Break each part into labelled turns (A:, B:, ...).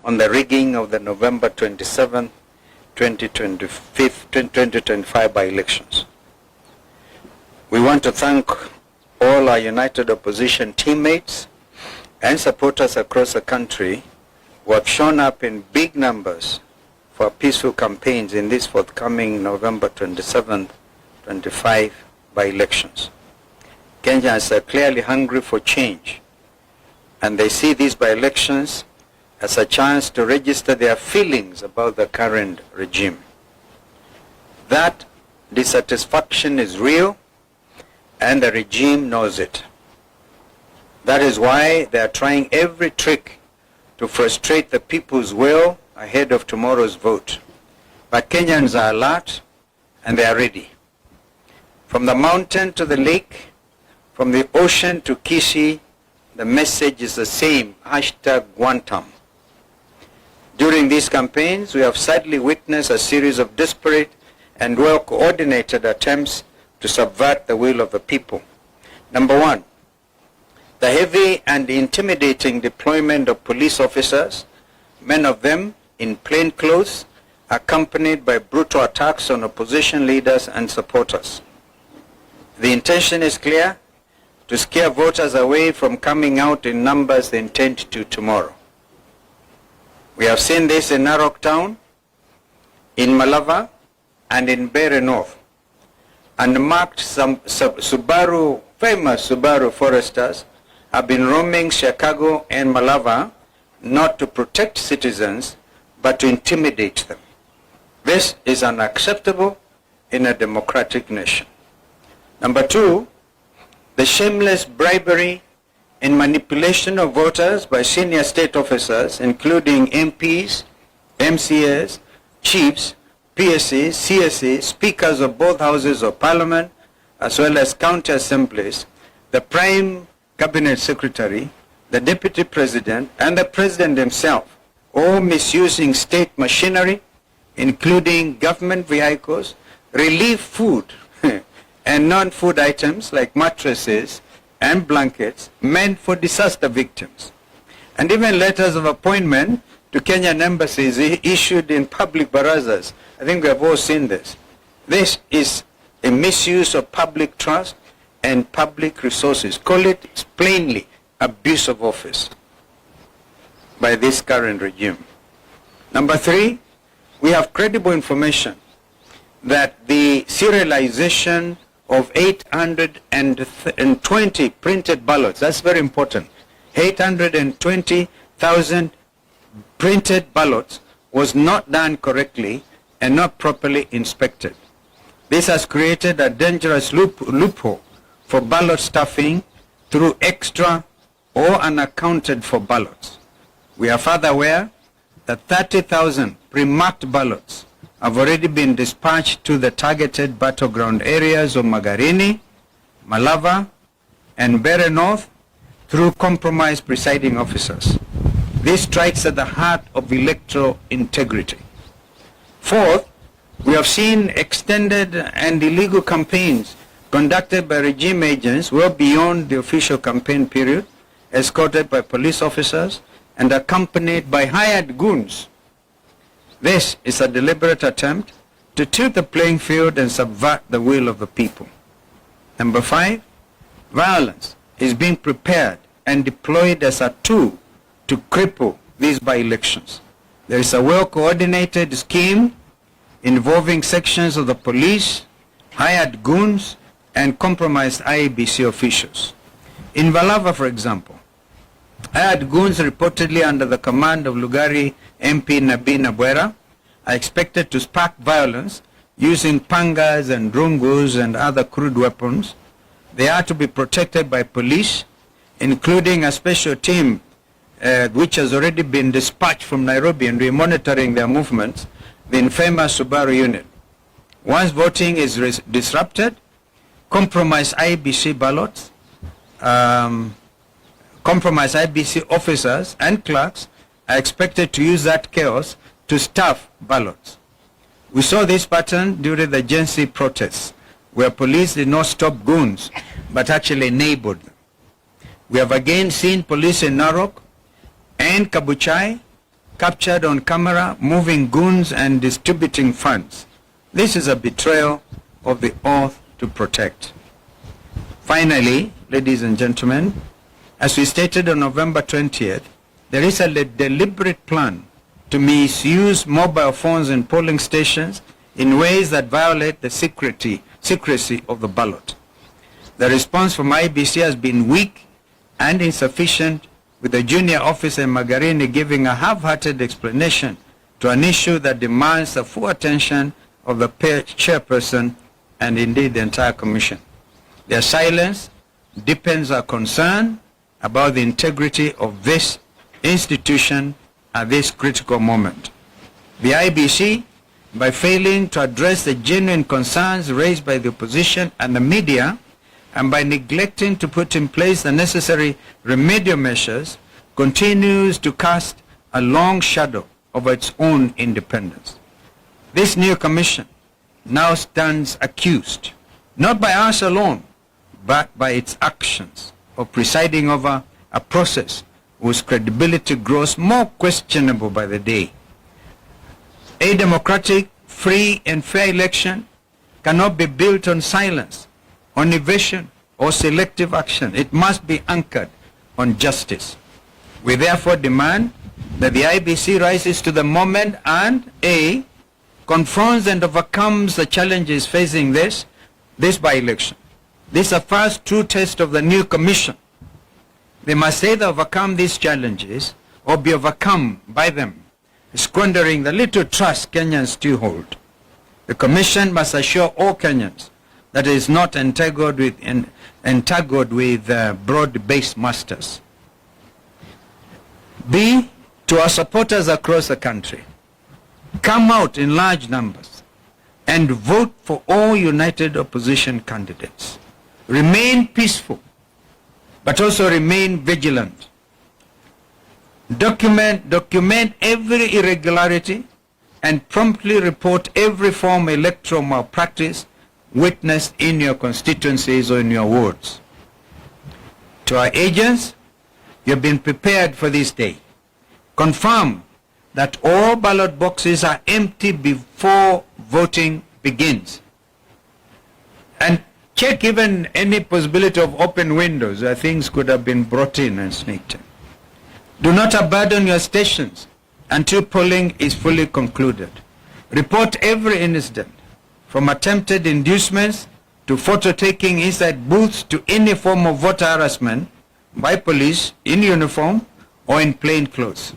A: on the rigging of the November 27, 2025 by-elections. We want to thank all our united opposition teammates and supporters across the country who have shown up in big numbers for peaceful campaigns in these forthcoming November 27, 25 by-elections. Kenyans are clearly hungry for change, and they see these by-elections as a chance to register their feelings about the current regime. That dissatisfaction is real, and the regime knows it. That is why they are trying every trick to frustrate the people's will ahead of tomorrow's vote. But Kenyans are alert and they are ready. From the mountain to the lake, from the ocean to Kisii, the message is the same, #Guantam. During these campaigns, we have sadly witnessed a series of desperate and well-coordinated attempts to subvert the will of the people. Number one, the heavy and intimidating deployment of police officers, many of them in plain clothes, accompanied by brutal attacks on opposition leaders and supporters. The intention is clear: to scare voters away from coming out in numbers they intend to tomorrow. We have seen this in Narok Town, in Malava, and in Mbeere North. Unmarked famous Subaru foresters have been roaming Chicago and Malava not to protect citizens, but to intimidate them. This is unacceptable in a democratic nation. Number two, the shameless bribery and manipulation of voters by senior state officers, including MPs, MCAs, chiefs, PSAs, CSAs, speakers of both houses of parliament, as well as county assemblies, the prime cabinet secretary, the deputy president, and the president himself, all misusing state machinery, including government vehicles, relief food, and non-food items like mattresses and blankets meant for disaster victims. And even letters of appointment to Kenyan embassies issued in public barazas. I think we have all seen this. This is a misuse of public trust and public resources. Call it plainly abuse of office by this current regime. Number three, we have credible information that the serialization of 820 printed ballots, that's very important, 820,000 printed ballots was not done correctly and not properly inspected. This has created a dangerous loophole for ballot stuffing through extra or unaccounted for ballots. We are further aware that 30,000 pre-marked ballots have already been dispatched to the targeted battleground areas of Magarini, Malava, and Mbeere North through compromised presiding officers. This strikes at the heart of electoral integrity. Fourth, we have seen extended and illegal campaigns conducted by regime agents well beyond the official campaign period, escorted by police officers and accompanied by hired goons. This is a deliberate attempt to tilt the playing field and subvert the will of the people. Number five, violence is being prepared and deployed as a tool to cripple these by-elections. There is a well-coordinated scheme involving sections of the police, hired goons, and compromised IEBC officials. In Malava, for example, hired goons reportedly under the command of Lugari MP Nabi Nabwera are expected to spark violence using pangas and drungus and other crude weapons. They are to be protected by police, including a special team which has already been dispatched from Nairobi and we are monitoring their movements, the infamous Subaru unit. Once voting is disrupted, compromised IEBC ballots, compromised IEBC officers and clerks are expected to use that chaos to stuff ballots. We saw this pattern during the Gen Z protests, where police did not stop goons, but actually enabled them. We have again seen police in Narok and Kabuchai captured on camera, moving goons and distributing funds. This is a betrayal of the oath to protect. Finally, ladies and gentlemen, as we stated on November 20th, there is a deliberate plan to misuse mobile phones in polling stations in ways that violate the secrecy of the ballot. The response from IBC has been weak and insufficient, with the junior officer Magarini giving a half-hearted explanation to an issue that demands the full attention of the chairperson and indeed the entire commission. Their silence deepens our concern about the integrity of this institution at this critical moment. The IBC, by failing to address the genuine concerns raised by the opposition and the media, and by neglecting to put in place the necessary remedial measures, continues to cast a long shadow over its own independence. This new commission now stands accused, not by us alone, but by its actions of presiding over a process whose credibility grows more questionable by the day. A democratic, free and fair election cannot be built on silence, on evasion or selective action. It must be anchored on justice. We therefore demand that the IBC rises to the moment and A, confronts and overcomes the challenges facing this by-election. This is the first true test of the new commission. They must either overcome these challenges or be overcome by them, squandering the little trust Kenyans still hold. The commission must assure all Kenyans that it is not entangled with broad-based masters. B, to our supporters across the country, come out in large numbers and vote for all united opposition candidates. Remain peaceful, but also remain vigilant. Document every irregularity and promptly report every form of electoral malpractice witnessed in your constituencies or in your wards. To our agents, you have been prepared for this day. Confirm that all ballot boxes are empty before voting begins. And check even any possibility of open windows where things could have been brought in and sneaked in. Do not abandon your stations until polling is fully concluded. Report every incident, from attempted inducements to photo taking inside booths to any form of voter harassment by police in uniform or in plain clothes.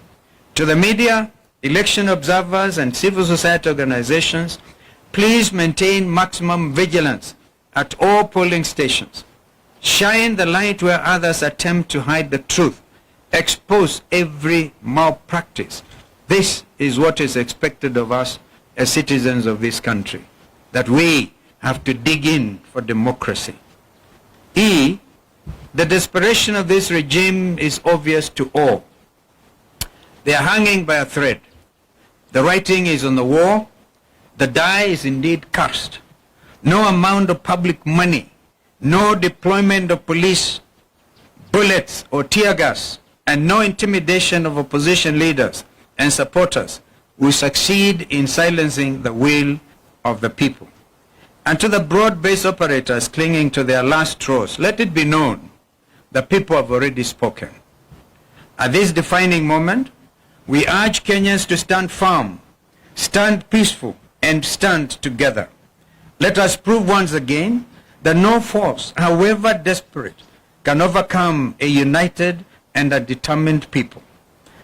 A: To the media, election observers and civil society organizations, please maintain maximum vigilance at all polling stations. Shine the light where others attempt to hide the truth. Expose every malpractice. This is what is expected of us as citizens of this country, that we have to dig in for democracy. E, the desperation of this regime is obvious to all. They are hanging by a thread. The writing is on the wall. The die is indeed cast. No amount of public money, no deployment of police, bullets or tear gas, and no intimidation of opposition leaders and supporters will succeed in silencing the will of the people. And to the broad-based operators clinging to their last straws, let it be known the people have already spoken. At this defining moment, we urge Kenyans to stand firm, stand peaceful, and stand together. Let us prove once again that no force, however desperate, can overcome a united and a determined people.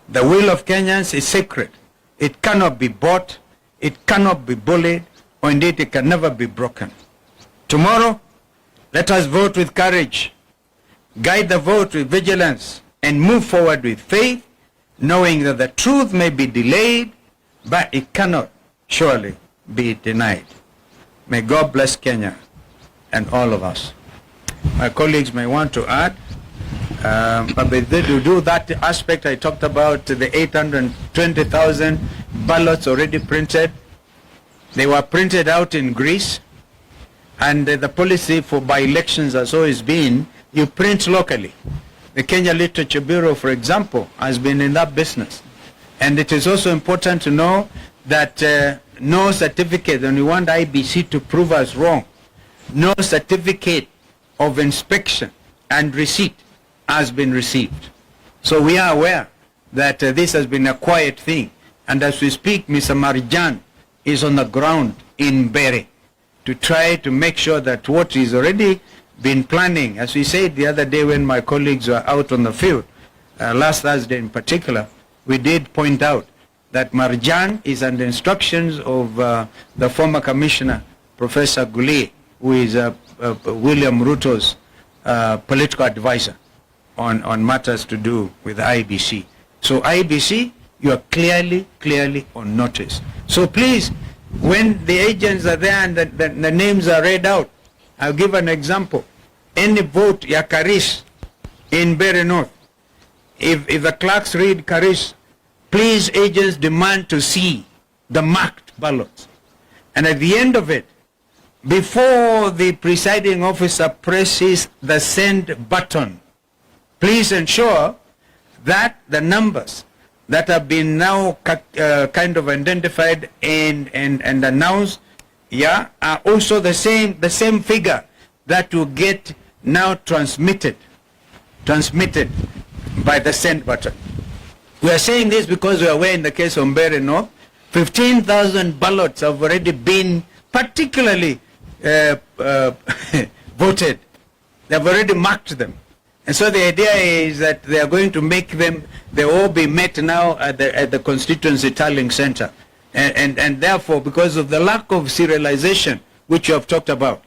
A: The will of Kenyans is sacred. It cannot be bought, it cannot be bullied, or indeed it can never be broken. Tomorrow, let us vote with courage, guide the vote with vigilance, and move forward with faith, knowing that the truth may be delayed, but it cannot surely be denied. May God bless Kenya and all of us. My colleagues may want to add, but to do that aspect I talked about, the 820,000 ballots already printed. They were printed out in Greece, and the policy for by-elections has always been, you print locally. The Kenya Literature Bureau, for example, has been in that business. And it is also important to know that no certificate, and we want IBC to prove us wrong, no certificate of inspection and receipt has been received. So we are aware that this has been a quiet thing. And as we speak, Mr. Marjan is on the ground in Bere to try to make sure that what he's already been planning, as we said the other day when my colleagues were out on the field, last Thursday in particular, we did point out that Marjan is under instructions of the former commissioner, Professor Guli, who is William Ruto's political advisor on matters to do with IBC. So IBC, you are clearly on notice. So please, when the agents are there and the names are read out, I'll give an example. Any vote ya Karish in Bere North, if the clerks read Karish, please agents demand to see the marked ballots. And at the end of it, before the presiding officer presses the send button, please ensure that the numbers that have been now kind of identified and announced, yeah, are also the same figure that will get now transmitted by the send button. We are saying this because we are aware in the case of Mbeere North, 15,000 ballots have already been particularly voted. They have already marked them. And so the idea is that they are going to make them, they all be met now at the constituency tallying center. And therefore, because of the lack of serialization, which you have talked about,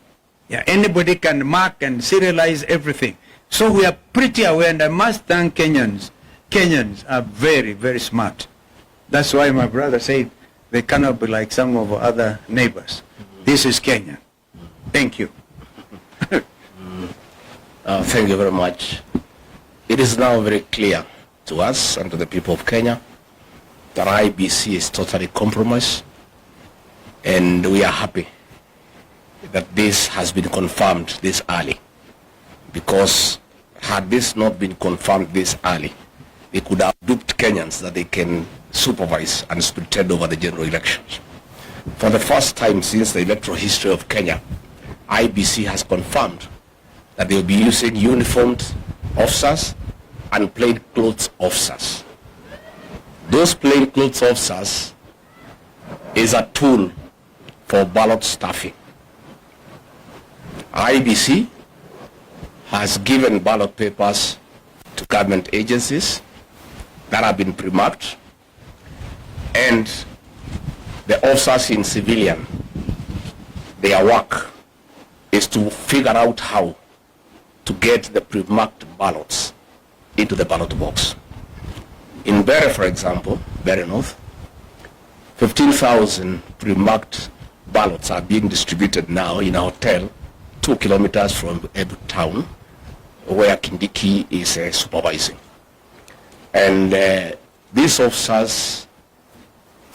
A: yeah, anybody can mark and serialize everything. So we are pretty aware, and I must thank Kenyans. Kenyans are very smart. That's why my brother said they cannot be like some of our other neighbors. This is Kenya. Thank you.
B: Thank you very much. It is now very clear to us and to the people of Kenya that IBC is totally compromised, and we are happy that this has been confirmed this early, because had this not been confirmed this early, they could have duped Kenyans that they can supervise and pretend over the general elections. For the first time since the electoral history of Kenya, IBC has confirmed that they will be using uniformed officers and plainclothes officers. Those plainclothes officers is a tool for ballot stuffing. IBC has given ballot papers to government agencies that have been pre-marked, and the officers in civilian, their work is to figure out how to get the pre-marked ballots into the ballot box. In Bere, for example, Bere North, 15,000 pre-marked ballots are being distributed now in a hotel 2 kilometers from Ebu town, where Kindiki is supervising. And these officers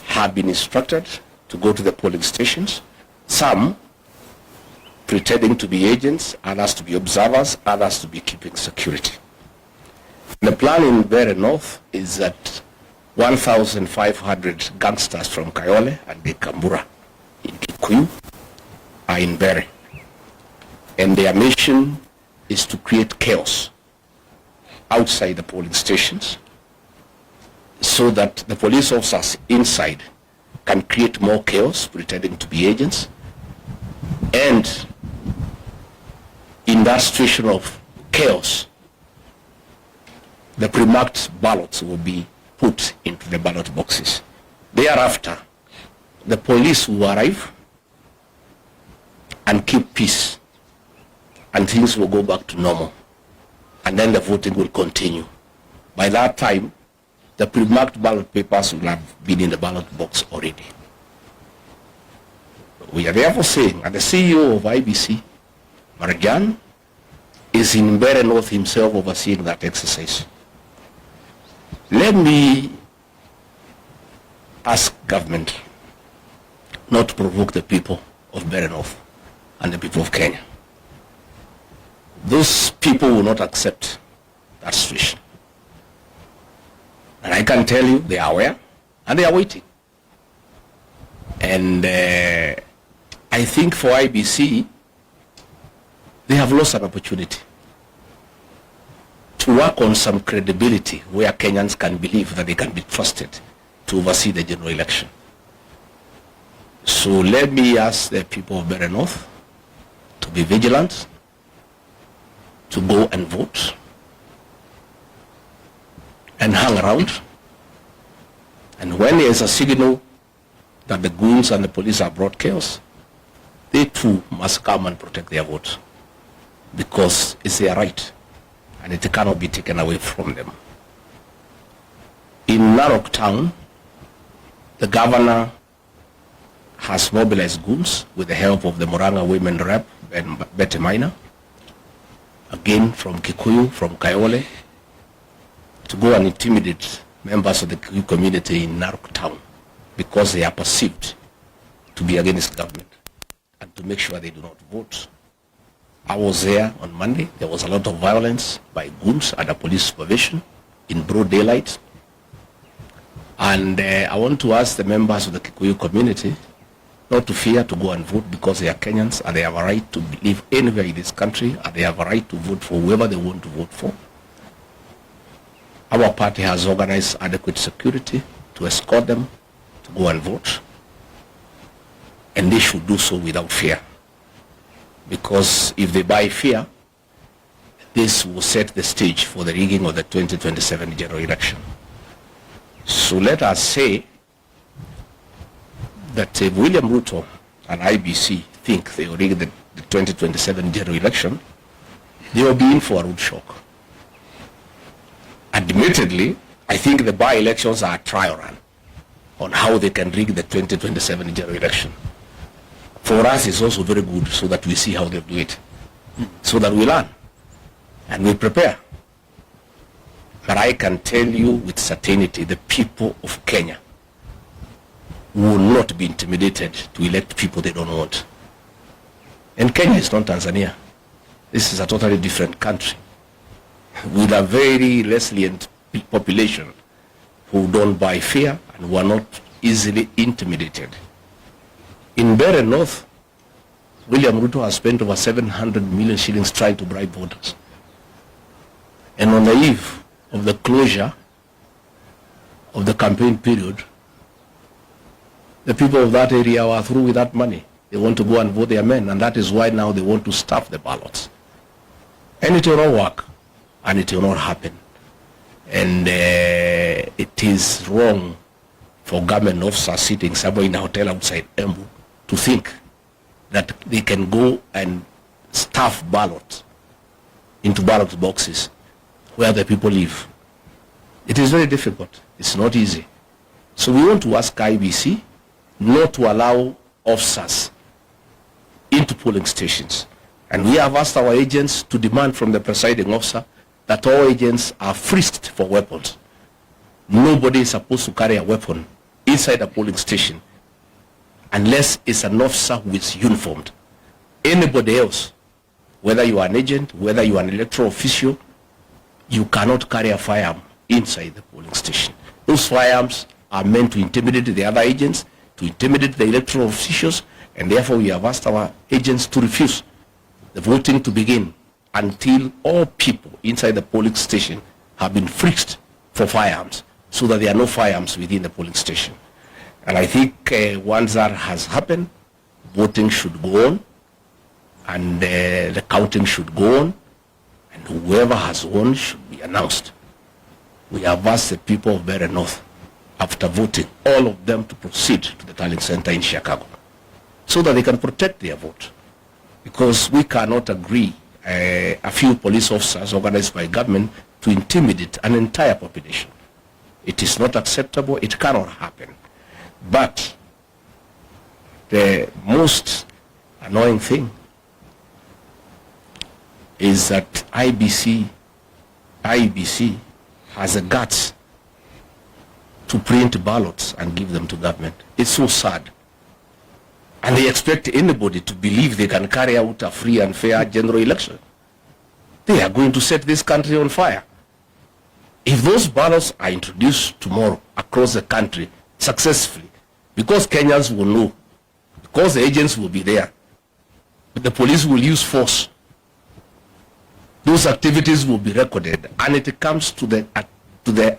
B: have been instructed to go to the polling stations, some pretending to be agents, others to be observers, others to be keeping security. The plan in Bere North is that 1,500 gangsters from Kayole and Dekambura in Kikuyu are in Bere. And their mission is to create chaos outside the polling stations so that the police officers inside can create more chaos, pretending to be agents. And in that situation of chaos, the pre-marked ballots will be put into the ballot boxes. Thereafter, the police will arrive and keep peace, and things will go back to normal, and then the voting will continue. By that time, the pre-marked ballot papers will have been in the ballot box already. We are therefore saying, and the CEO of IBC, Marjan, is in Mbeere North himself overseeing that exercise. Let me ask government not to provoke the people of Mbeere North and the people of Kenya. Those people will not accept that situation. And I can tell you they are aware and they are waiting. And I think for IBC, they have lost an opportunity to work on some credibility where Kenyans can believe that they can be trusted to oversee the general election. So let me ask the people of Mbeere North to be vigilant, to go and vote, and hang around. And when there is a signal that the goons and the police have brought chaos, they too must come and protect their vote, because it's their right and it cannot be taken away from them. In Narok town, the governor has mobilized goons with the help of the Murang'a women rep and Betty Minor, again from Kikuyu, from Kayole, to go and intimidate members of the Kikuyu community in Narok town because they are perceived to be against government, and to make sure they do not vote. I was there on Monday. There was a lot of violence by goons under police supervision in broad daylight. And I want to ask the members of the Kikuyu community not to fear to go and vote, because they are Kenyans and they have a right to live anywhere in this country, and they have a right to vote for whoever they want to vote for. Our party has organized adequate security to escort them to go and vote, and they should do so without fear, because if they buy fear, this will set the stage for the rigging of the 2027 general election. So let us say that if William Ruto and IBC think they will rig the 2027 general election, they will be in for a rude shock. Admittedly, I think the by-elections are a trial run on how they can rig the 2027 general election. For us, it's also very good, so that we see how they do it, so that we learn and we prepare. But I can tell you with certainty, the people of Kenya will not be intimidated to elect people they don't want. And Kenya is not Tanzania. This is a totally different country with a very resilient population who don't buy fear and who are not easily intimidated. In Mbeere North, William Ruto has spent over 700 million shillings trying to bribe voters. And on the eve of the closure of the campaign period, the people of that area were through with that money. They want to go and vote their men, and that is why now they want to stuff the ballots. And it will not work, and it will not happen. And it is wrong for government officers sitting somewhere in a hotel outside Embu to think that they can go and stuff ballots into ballot boxes where the people live. It is very difficult. It's not easy. So we want to ask IBC not to allow officers into polling stations. And we have asked our agents to demand from the presiding officer that all agents are frisked for weapons. Nobody is supposed to carry a weapon inside a polling station unless it's an officer who is uniformed. Anybody else, whether you are an agent, whether you are an electoral official, you cannot carry a firearm inside the polling station. Those firearms are meant to intimidate the other agents, to intimidate the electoral officials, and therefore we have asked our agents to refuse the voting to begin until all people inside the polling station have been frisked for firearms, so that there are no firearms within the polling station. And I think once that has happened, voting should go on, and the counting should go on, and whoever has won should be announced. We have asked the people of Mbeere North, after voting, all of them to proceed to the tallying center in Chicago, so that they can protect their vote. Because we cannot agree a few police officers organized by government to intimidate an entire population. It is not acceptable. It cannot happen. But the most annoying thing is that IBC has the guts to print ballots and give them to government. It's so sad. And they expect anybody to believe they can carry out a free and fair general election. They are going to set this country on fire. If those ballots are introduced tomorrow across the country, successfully, because Kenyans will know, because the agents will be there, the police will use force. Those activities will be recorded, and it comes to the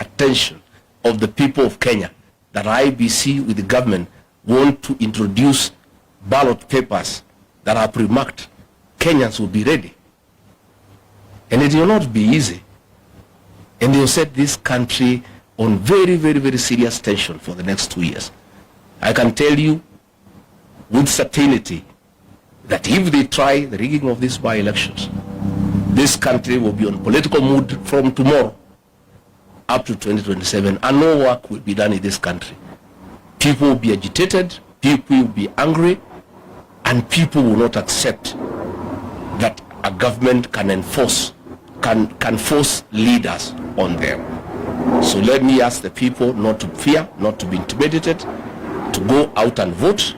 B: attention of the people of Kenya that IEBC with the government want to introduce ballot papers that are pre-marked. Kenyans will be ready. And it will not be easy. And they will set this country on very, very, very serious tension for the next 2 years. I can tell you with certainty that if they try the rigging of these by-elections, this country will be on political mood from tomorrow up to 2027, and no work will be done in this country. People will be agitated, people will be angry, and people will not accept that a government can enforce, can force leaders on them. So let me ask the people not to fear, not to be intimidated, to go out and vote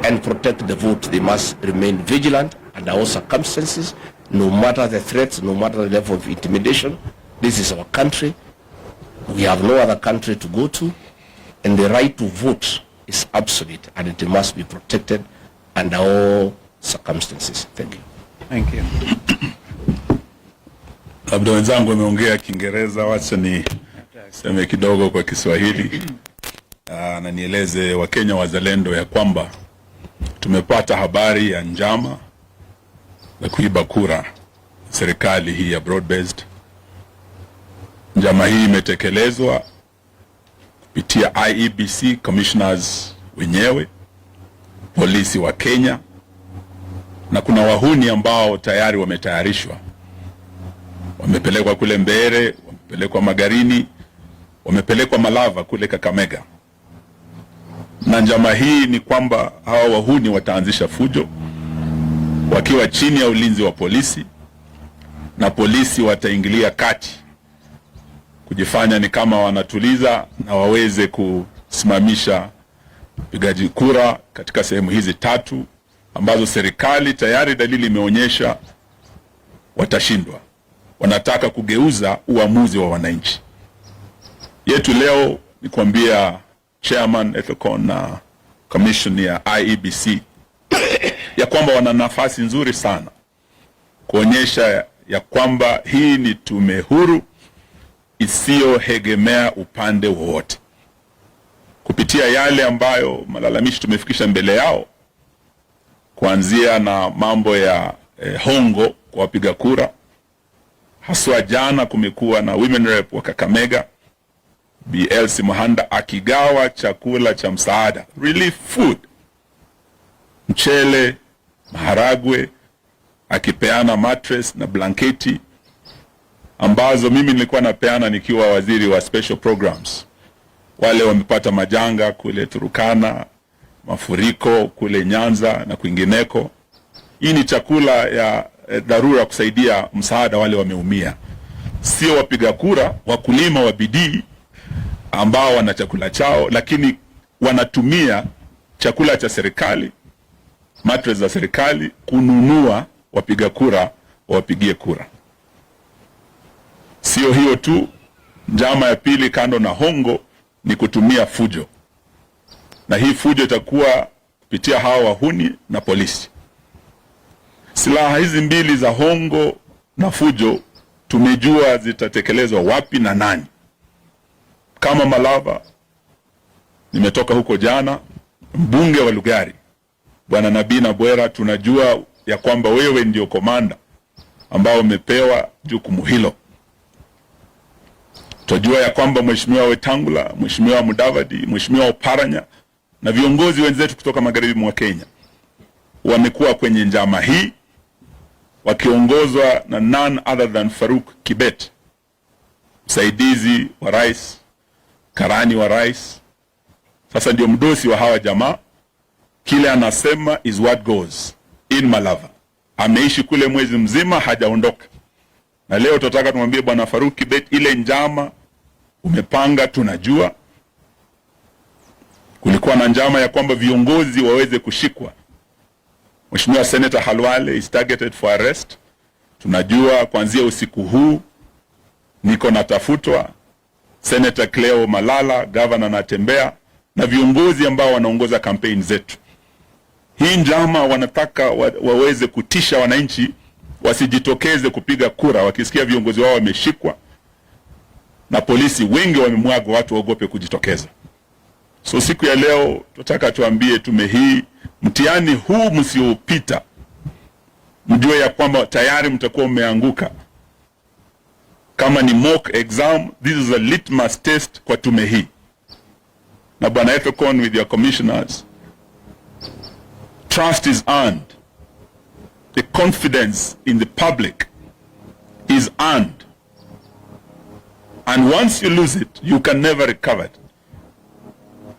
B: and protect the vote. They must remain vigilant under all circumstances, no matter the threats, no matter the level of intimidation. This is our country. We have no other country to go to, and the right to vote is absolute, and it must be protected under all circumstances. Thank you.
A: Thank you.
C: Labda wenzangu wameongea Kiingereza, wacha ni seme kidogo kwa Kiswahili na nieleze Wakenya wazalendo ya kwamba tumepata habari ya njama za kuiba kura serikali hii ya broad based. Njama hii imetekelezwa kupitia IEBC commissioners wenyewe, polisi wa Kenya, na kuna wahuni ambao tayari wametayarishwa. Wamepelekwa kule Mbere, wamepelekwa Magarini, wamepelekwa Malava kule Kakamega. Na njama hii ni kwamba hawa wahuni wataanzisha fujo wakiwa chini ya ulinzi wa polisi, na polisi wataingilia kati kujifanya ni kama wanatuliza na waweze kusimamisha upigaji kura katika sehemu hizi tatu ambazo serikali tayari dalili imeonyesha watashindwa. Wanataka kugeuza uamuzi wa wananchi. Yetu leo ni kuambia Chairman Ethicon na Commission ya IEBC ya kwamba wana nafasi nzuri sana kuonyesha ya kwamba hii ni tume huru isiyoegemea upande wowote. Kupitia yale ambayo malalamishi tumefikisha mbele yao, kuanzia na mambo ya hongo kwa wapiga kura. Haswa jana kumekuwa na women rep wa Kakamega, BLC Muhanda, akigawa chakula cha msaada, relief food, mchele, maharagwe, akipeana mattress na blanketi ambazo mimi nilikuwa napeana nikiwa waziri wa special programs. Wale wamepata majanga kule Turukana, mafuriko kule Nyanza na kwingineko. Hii ni chakula ya dharura kusaidia msaada wale wameumia. Sio wapiga kura, wakulima wa bidii ambao wana chakula chao, lakini wanatumia chakula cha serikali, mattress za serikali, kununua wapiga kura wapigie kura. Sio hiyo tu, njama ya pili kando na hongo ni kutumia fujo. Na hii fujo itakuwa kupitia hawa wahuni na polisi. Silaha hizi mbili za hongo na fujo tumejua zitatekelezwa wapi na nani. Kama Malava, nimetoka huko jana, mbunge wa Lugari Bwana Nabina Bwera, tunajua ya kwamba wewe ndio komanda ambao umepewa jukumu hilo. Tunajua ya kwamba Mheshimiwa Wetangula, Mheshimiwa Mudavadi, Mheshimiwa Oparanya na viongozi wenzetu kutoka magharibi mwa Kenya wamekuwa kwenye njama hii wakiongozwa na none other than Faruk Kibet, msaidizi wa rais, karani wa rais. Sasa ndio mdosi wa hawa jamaa. Kile anasema is what goes in Malava. Ameishi kule mwezi mzima hajaondoka. Na leo tutataka tumwambie bwana Faruk Kibet, ile njama umepanga tunajua. Kulikuwa na njama ya kwamba viongozi waweze kushikwa. Mheshimiwa Senator Halwale is targeted for arrest. Tunajua kuanzia usiku huu niko natafutwa. Senator Cleo Malala, governor, anatembea. na viongozi ambao wanaongoza kampeni zetu. Hii njama wanataka waweze kutisha wananchi wasijitokeze kupiga kura wakisikia viongozi wao wameshikwa na polisi. Wengi wamemwaga, watu waogope kujitokeza. So siku ya leo tunataka tuambie tume hii, mtihani huu msiopita, mjue ya kwamba tayari mtakuwa umeanguka. Kama ni mock exam, this is a litmus test kwa tume hii. Na Bwana Ethekon, with your commissioners, trust is earned. The confidence in the public is earned. And once you lose it, you can never recover it.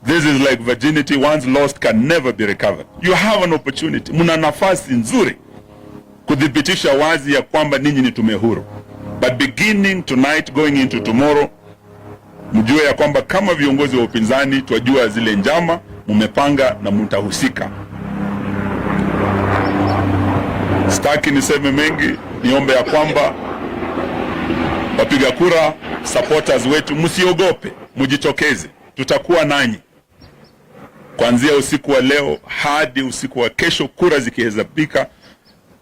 C: This is like virginity, once lost can never be recovered. You have an opportunity. Muna nafasi nzuri kudhibitisha wazi ya kwamba ninyi ni tume huru. But beginning tonight, going into tomorrow, mjue ya kwamba kama viongozi wa upinzani twajua zile njama mumepanga na mtahusika. Sitaki niseme mengi, niombe ya kwamba wapiga kura, supporters wetu, msiogope, mujitokeze. Tutakuwa nanyi kuanzia usiku wa leo hadi usiku wa kesho. Kura zikihesabika,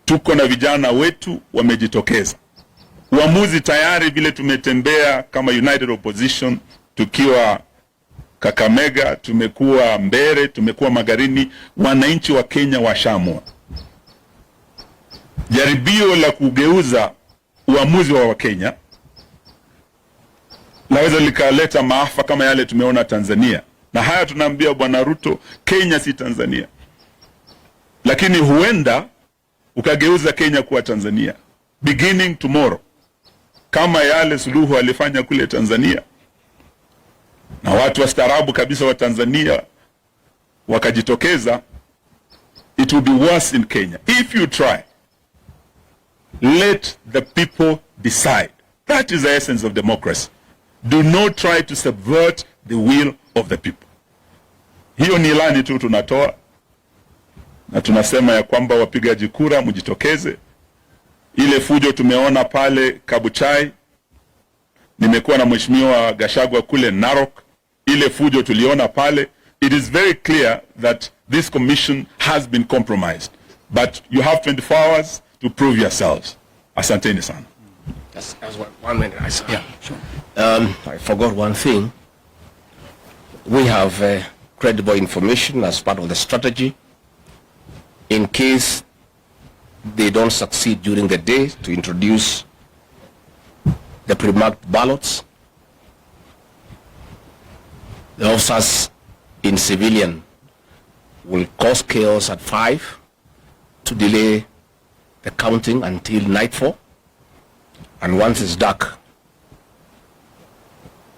C: tuko na vijana wetu wamejitokeza. Uamuzi tayari, vile tumetembea kama United Opposition, tukiwa Kakamega, tumekuwa Mbere, tumekuwa Magarini, wananchi wa Kenya washamua. Jaribio la kugeuza uamuzi wa Wakenya laweza likaleta maafa kama yale tumeona Tanzania. Na haya tunaambia Bwana Ruto, Kenya si Tanzania. Lakini huenda ukageuza Kenya kuwa Tanzania beginning tomorrow, kama yale Suluhu alifanya kule Tanzania, na watu wastaarabu kabisa wa Tanzania wakajitokeza. It will be worse in Kenya if you try. Let the people decide. That is the essence of democracy. Do not try to subvert the will of the people. Hiyo ni ilani tu tunatoa, na tunasema ya kwamba wapigaji kura mjitokeze. Ile fujo tumeona pale Kabuchai, nimekuwa na Mheshimiwa Gachagua kule Narok, ile fujo tuliona pale. It is very clear that this commission has been compromised, but you have 24 hours to prove yourselves. Asanteni sana.
B: That's 1 minute. Yeah, sure. I forgot one thing. We have credible information as part of the strategy in case they don't succeed during the day to introduce the pre-marked ballots. The officers in civilian will cause chaos at 5 to delay the counting until nightfall. And once it's dark,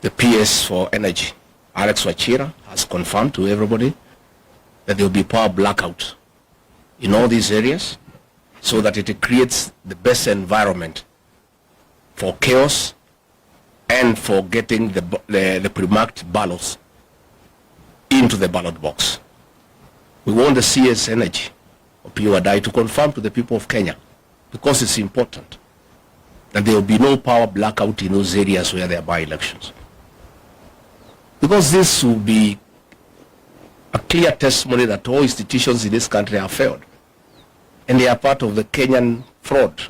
B: the PS for Energy, Alex Wachira, has confirmed to everybody that there will be power blackout in all these areas, so that it creates the best environment for chaos and for getting the pre-marked ballots into the ballot box. We want the CS Energy of PUADI to confirm to the people of Kenya, because it's important, that there will be no power blackout in those areas where there are by-elections. Because this will be a clear testimony that all institutions in this country have failed. And they are part of the Kenyan fraud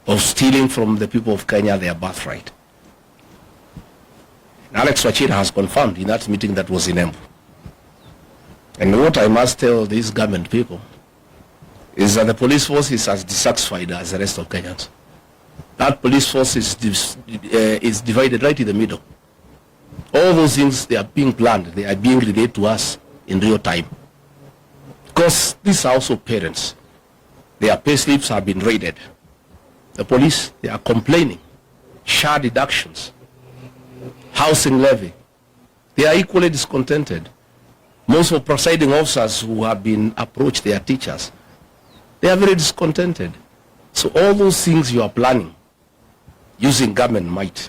B: of stealing from the people of Kenya their birthright. And Alex Wachira has confirmed in that meeting that was in Embu. And what I must tell these government people is that the police force is as dissatisfied as the rest of Kenyans. That police force is divided right in the middle. All those things, they are being planned, they are being relayed to us in real time. Because these are also parents. Their pay slips have been raided. The police, they are complaining. Share deductions, housing levy. They are equally discontented. Most of presiding officers who have been approached, they are teachers. They are very discontented. So all those things you are planning using government might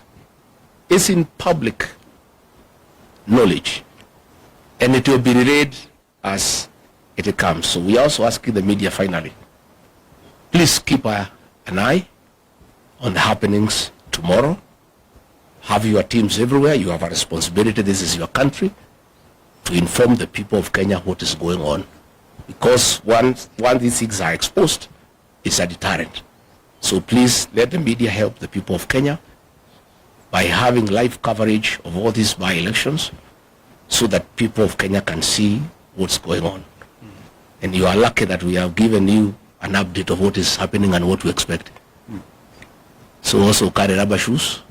B: is in public knowledge, and it will be relayed as it comes. So we are also asking the media finally, please keep an eye on the happenings tomorrow have your teams everywhere. You have a responsibility. This is your country, to inform the people of Kenya what is going on. Because once these things are exposed, it's a deterrent. So please let the media help the people of Kenya by having live coverage of all these by-elections, so that people of Kenya can see what's going on. And you are lucky that we have given you an update of what is happening and what to expect. So also carry rubber shoes.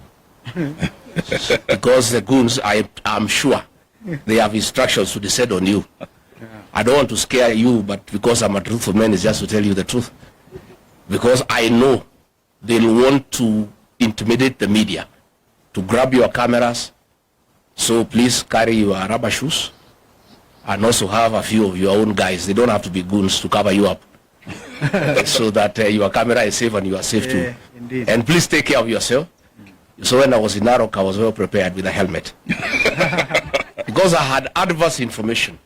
B: Because the goons, I'm sure, they have instructions to descend on you. I don't want to scare you, but because I'm a truthful man, it's just to tell you the truth. Because I know they'll want to intimidate the media, to grab your cameras. So please carry your rubber shoes, and also have a few of your own guys. They don't have to be goons to cover you up. So that your camera is safe and you are safe too.
A: Indeed.
B: And please take care of yourself. So when I was in Narok, I was well prepared with a helmet. Because I had adverse information.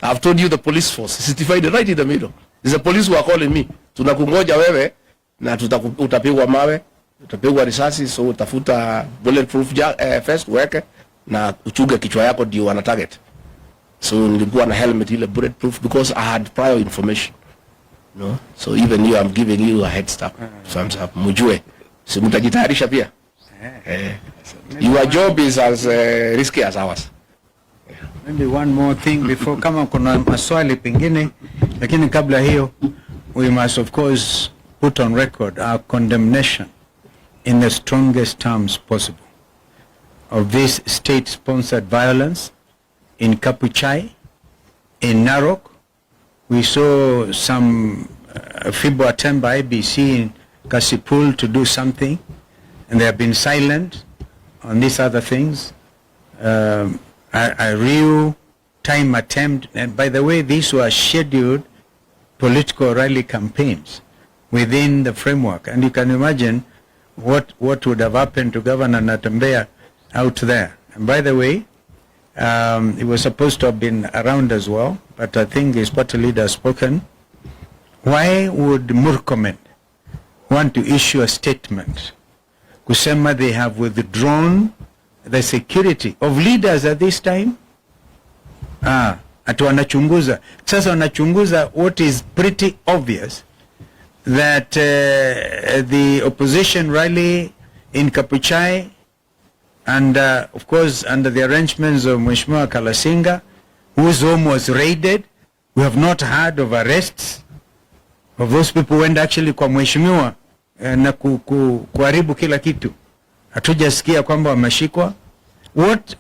B: I've told you the police force is divided right in the middle. There's the police who are calling me. Tunakungoja wewe na utapigwa mawe, utapigwa risasi, so utafuta bulletproof vest weke na uchuge kichwa yako ndio wana target. So nilikuwa na helmet ile bulletproof because I had prior information. No? So even you, I'm giving you a head start. Thumbs up. Mujue. Si mutajitayarisha pia. Your job is as risky as ours.
A: Maybe one more thing before, kama kuna maswali pengine, lakini kabla hiyo, we must of course put on record our condemnation in the strongest terms possible of this state-sponsored violence in Kapuchai, in Narok. We saw some feeble attempt by IBC in Kasipul to do something, and they have been silent on these other things. A real time attempt, and by the way, these were scheduled political rally campaigns within the framework, and you can imagine what would have happened to Governor Natembeya out there. And by the way, he was supposed to have been around as well, but I think his party leader has spoken. Why would Murkomen want to issue a statement kusema they have withdrawn the security of leaders at this time? Ati wanachunguza. Sasa wanachunguza what is pretty obvious, that the opposition rally in Kapuchai, and of course under the arrangements of Mheshimiwa Kalasinga, whose home was raided. We have not heard of arrests of those people who went actually kwa Mheshimiwa na kuharibu kila kitu. Hatujasikia kwamba wameshikwa. What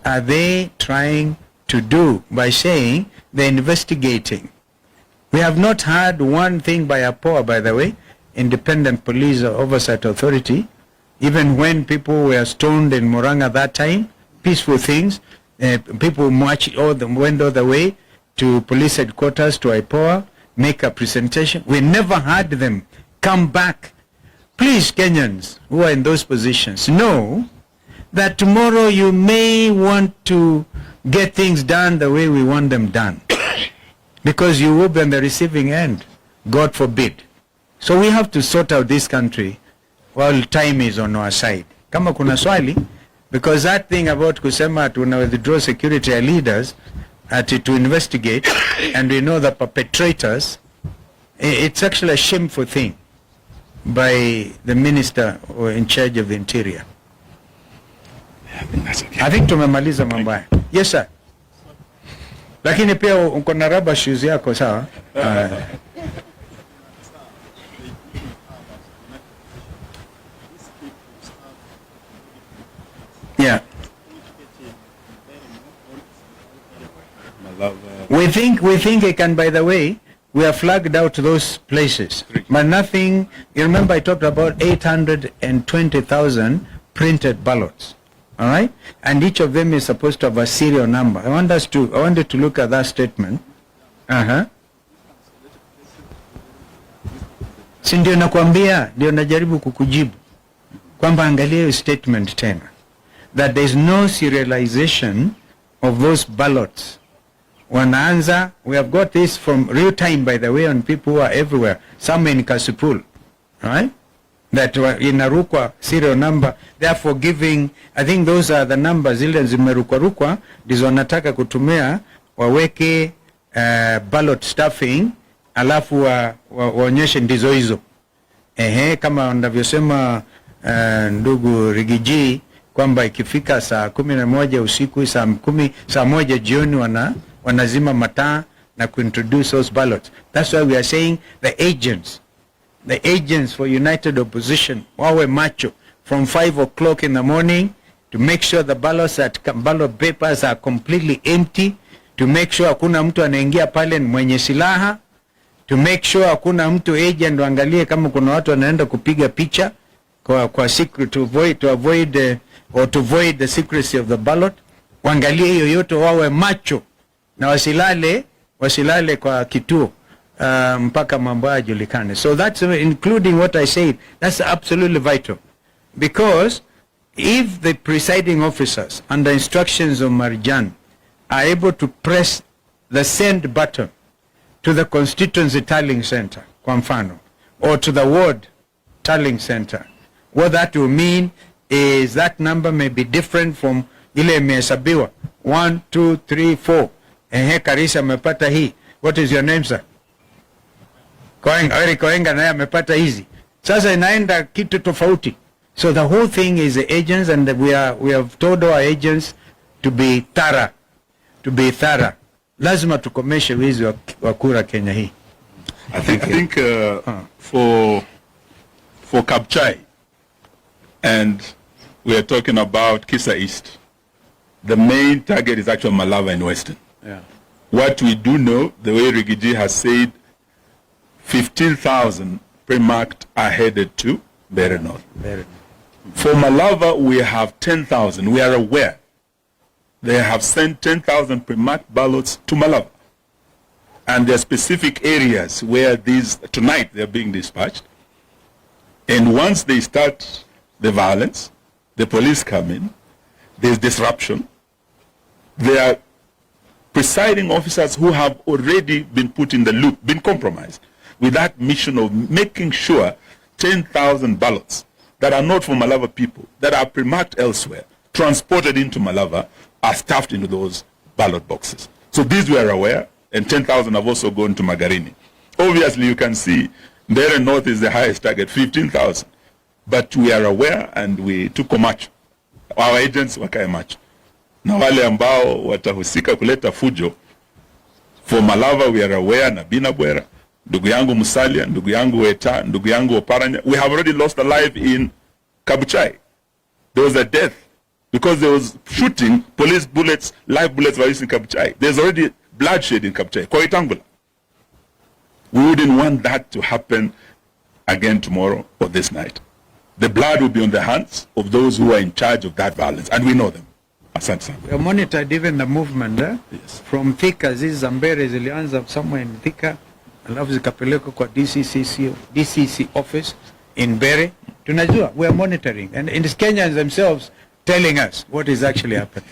A: are they trying to do by saying they're investigating? We have not heard one thing by APOA, by the way, Independent Police Oversight Authority. Even when people were stoned in Murang'a that time, peaceful things, people went all the way to police headquarters, to IPOA, make a presentation. We never heard them come back. Please, Kenyans who are in those positions, know that tomorrow you may want to get things done the way we want them done. Because you will be on the receiving end, God forbid. So we have to sort out this country while time is on our side. Kama kuna swali, because that thing about kusema tuna withdraw security leaders to investigate, and we know the perpetrators, it's actually a shameful thing by the minister in charge of the interior. I think tumemaliza mambo haya. Yes sir. Lakini pia uko na rubber shoes yako sawa? Yeah. We think it can, by the way, we have flagged out those places. But nothing, you remember I talked about 820,000 printed ballots. All right? And each of them is supposed to have a serial number. I wanted to look at that statement. Si ndio nakwambia, ndio najaribu kukujibu. Kwamba angalia hiyo statement tena. That there is no serialization of those ballots. Wanaanza, we have got this from real time, by the way, on people who are everywhere. Some in Kasipul. All right? that inarukwa serial number, therefore giving, I think those are the numbers zile zimerukwa ndizo wanataka kutumia waweke ballot stuffing, alafu waonyeshe ndizo hizo. Kama wanavyosema ndugu Rigiji kwamba ikifika saa 11 usiku, saa 1 jioni wanazima mataa na kuintroduce those ballots. That's why we are saying the agents for united opposition wawe macho from 5 o'clock in the morning to make sure the ballot papers are completely empty, to make sure hakuna mtu anaingia pale mwenye silaha, to make sure hakuna mtu agent waangalie kama kuna watu wanaenda kupiga picha kwa secret, to avoid the secrecy of the ballot. Waangalie hiyo yote, wawe macho na wasilale kwa kituo mpaka mambo yajulikane. So that's including what I said. That's absolutely vital, because if the presiding officers under instructions of Marjan are able to press the send button to the constituency tallying center, kwa mfano, or to the ward tallying center, what that will mean is that number may be different from ile imehesabiwa 1 2 3 4. Karisa amepata hii. What is your name, sir? Koenga naye amepata hizi. Sasa inaenda kitu tofauti. So the whole thing is the agents, and we have told our agents to be thorough. Lazima tukomeshe wizi wa kura Kenya hii.
C: I think for Kabuchai, and we are talking about Kisii East, the main target is actually Malava and Western.
A: Yeah.
C: What we do know, the way Rigiji has said, 15,000 pre-marked are headed to Bere North. For Malava, we have 10,000. We are aware they have sent 10,000 pre-marked ballots to Malava. And there are specific areas where tonight they are being dispatched. And once they start the violence, the police come in, there's disruption. There are presiding officers who have already been put in the loop, been compromised with that mission of making sure 10,000 ballots that are not for Malava people, that are pre-marked elsewhere, transported into Malava, are stuffed into those ballot boxes. So these we are aware, and 10,000 have also gone to Magarini. Obviously, you can see Bere North is the highest target, 15,000. But we are aware, and we took macho. Our agents wakae macho. Na wale ambao watahusika kuleta fujo, for Malava we are aware, na Binabwera, ndugu yangu Musalia, ndugu yangu Weta, ndugu yangu Oparanya, we have already lost a life in Kabuchai. There was a death because there was shooting, police bullets, live bullets were used in Kabuchai. There's already bloodshed in Kabuchai, kwa Itangula. We wouldn't want that to happen again tomorrow or this night. The blood will be on the hands of those who are in charge of that violence, and we know them. Asante sana.
A: We monitored even the movement
C: Yes.
A: from Thika. Hizi Zambere zilianza somewhere in Thika, alafu zikapelekwa kwa DCC office in Bere. Tunajua, we are monitoring, and in Kenyans themselves telling us what is actually happening.